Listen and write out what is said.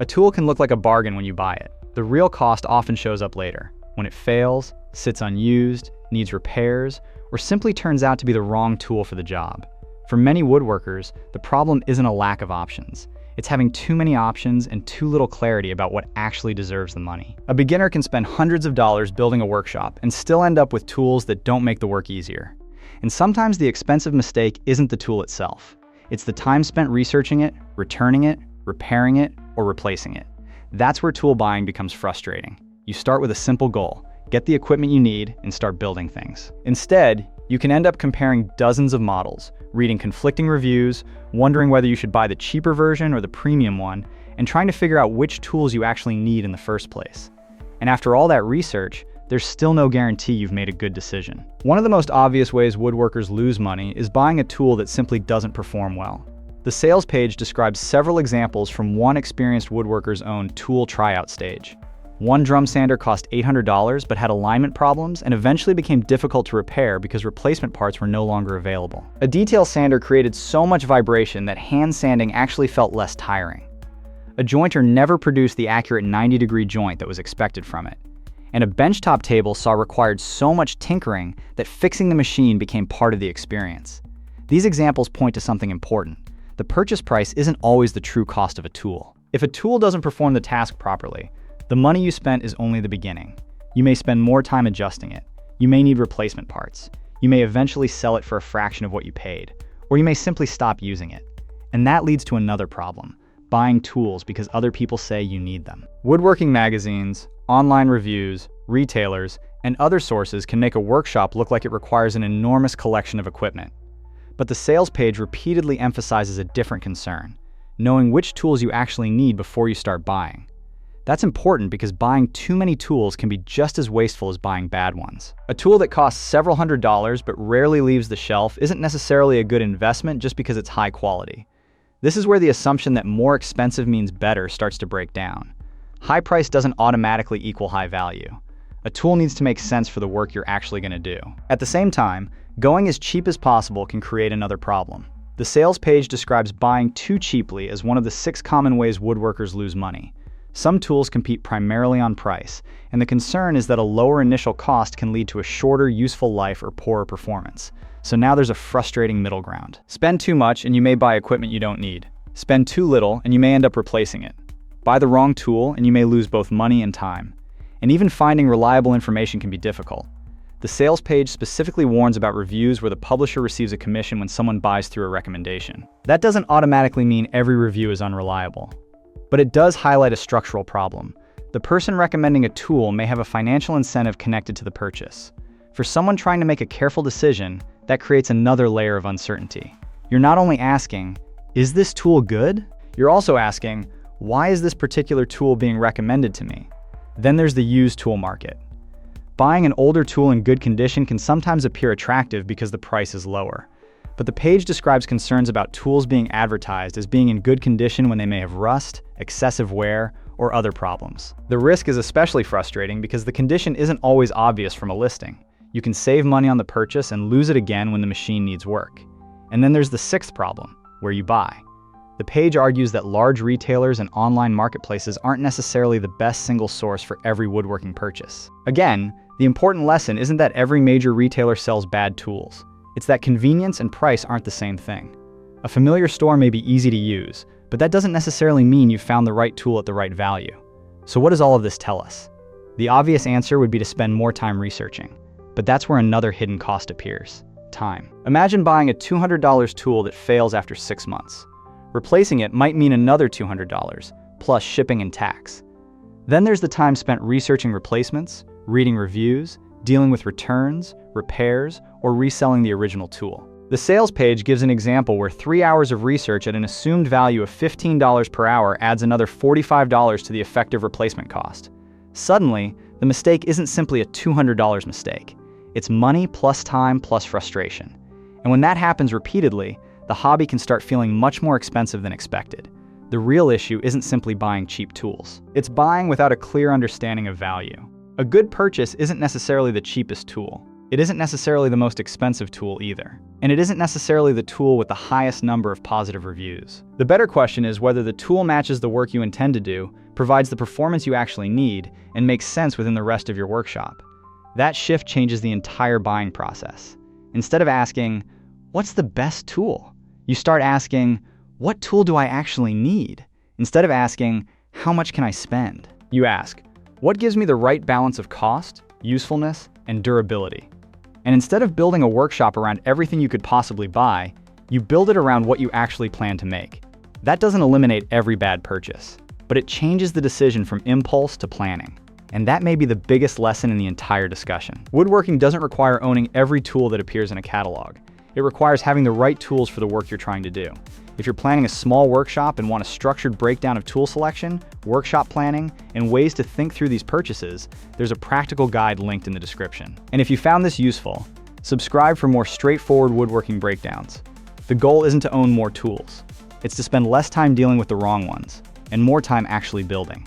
A tool can look like a bargain when you buy it. The real cost often shows up later, when it fails, sits unused, needs repairs, or simply turns out to be the wrong tool for the job. For many woodworkers, the problem isn't a lack of options. It's having too many options and too little clarity about what actually deserves the money. A beginner can spend hundreds of dollars building a workshop and still end up with tools that don't make the work easier. And sometimes the expensive mistake isn't the tool itself. It's the time spent researching it, returning it, repairing it, or replacing it. That's where tool buying becomes frustrating. You start with a simple goal: get the equipment you need and start building things. Instead, you can end up comparing dozens of models, reading conflicting reviews, wondering whether you should buy the cheaper version or the premium one, and trying to figure out which tools you actually need in the first place. And after all that research, there's still no guarantee you've made a good decision. One of the most obvious ways woodworkers lose money is buying a tool that simply doesn't perform well. The sales page describes several examples from one experienced woodworker's own tool tryout stage. One drum sander cost $800 but had alignment problems and eventually became difficult to repair because replacement parts were no longer available. A detail sander created so much vibration that hand sanding actually felt less tiring. A jointer never produced the accurate 90-degree joint that was expected from it. And a benchtop table saw required so much tinkering that fixing the machine became part of the experience. These examples point to something important. The purchase price isn't always the true cost of a tool. If a tool doesn't perform the task properly, the money you spent is only the beginning. You may spend more time adjusting it. You may need replacement parts. You may eventually sell it for a fraction of what you paid, or you may simply stop using it. And that leads to another problem: buying tools because other people say you need them. Woodworking magazines, online reviews, retailers, and other sources can make a workshop look like it requires an enormous collection of equipment. But the sales page repeatedly emphasizes a different concern: knowing which tools you actually need before you start buying. That's important because buying too many tools can be just as wasteful as buying bad ones. A tool that costs several $100s but rarely leaves the shelf isn't necessarily a good investment just because it's high quality. This is where the assumption that more expensive means better starts to break down. High price doesn't automatically equal high value. A tool needs to make sense for the work you're actually going to do. At the same time, going as cheap as possible can create another problem. The sales page describes buying too cheaply as one of the 6 common ways woodworkers lose money. Some tools compete primarily on price, and the concern is that a lower initial cost can lead to a shorter useful life or poorer performance. So now there's a frustrating middle ground. Spend too much and you may buy equipment you don't need. Spend too little and you may end up replacing it. Buy the wrong tool and you may lose both money and time. And even finding reliable information can be difficult. The sales page specifically warns about reviews where the publisher receives a commission when someone buys through a recommendation. That doesn't automatically mean every review is unreliable. But it does highlight a structural problem. The person recommending a tool may have a financial incentive connected to the purchase. For someone trying to make a careful decision, that creates another layer of uncertainty. You're not only asking, is this tool good? You're also asking, why is this particular tool being recommended to me? Then there's the used tool market. Buying an older tool in good condition can sometimes appear attractive because the price is lower. But the page describes concerns about tools being advertised as being in good condition when they may have rust, excessive wear, or other problems. The risk is especially frustrating because the condition isn't always obvious from a listing. You can save money on the purchase and lose it again when the machine needs work. And then there's the 6th problem, where you buy. The page argues that large retailers and online marketplaces aren't necessarily the best single source for every woodworking purchase. Again, the important lesson isn't that every major retailer sells bad tools. It's that convenience and price aren't the same thing. A familiar store may be easy to use, but that doesn't necessarily mean you've found the right tool at the right value. So what does all of this tell us? The obvious answer would be to spend more time researching, but that's where another hidden cost appears: time. Imagine buying a $200 tool that fails after 6 months. Replacing it might mean another $200, plus shipping and tax. Then there's the time spent researching replacements, reading reviews, dealing with returns, repairs, or reselling the original tool. The sales page gives an example where 3 hours of research at an assumed value of $15 per hour adds another $45 to the effective replacement cost. Suddenly, the mistake isn't simply a $200 mistake. It's money plus time plus frustration. And when that happens repeatedly, the hobby can start feeling much more expensive than expected. The real issue isn't simply buying cheap tools. It's buying without a clear understanding of value. A good purchase isn't necessarily the cheapest tool. It isn't necessarily the most expensive tool either. And it isn't necessarily the tool with the highest number of positive reviews. The better question is whether the tool matches the work you intend to do, provides the performance you actually need, and makes sense within the rest of your workshop. That shift changes the entire buying process. Instead of asking, what's the best tool? You start asking, what tool do I actually need? Instead of asking, how much can I spend? You ask, what gives me the right balance of cost, usefulness, and durability? And instead of building a workshop around everything you could possibly buy, you build it around what you actually plan to make. That doesn't eliminate every bad purchase, but it changes the decision from impulse to planning. And that may be the biggest lesson in the entire discussion. Woodworking doesn't require owning every tool that appears in a catalog. It requires having the right tools for the work you're trying to do. If you're planning a small workshop and want a structured breakdown of tool selection, workshop planning, and ways to think through these purchases, there's a practical guide linked in the description. And if you found this useful, subscribe for more straightforward woodworking breakdowns. The goal isn't to own more tools. It's to spend less time dealing with the wrong ones, and more time actually building.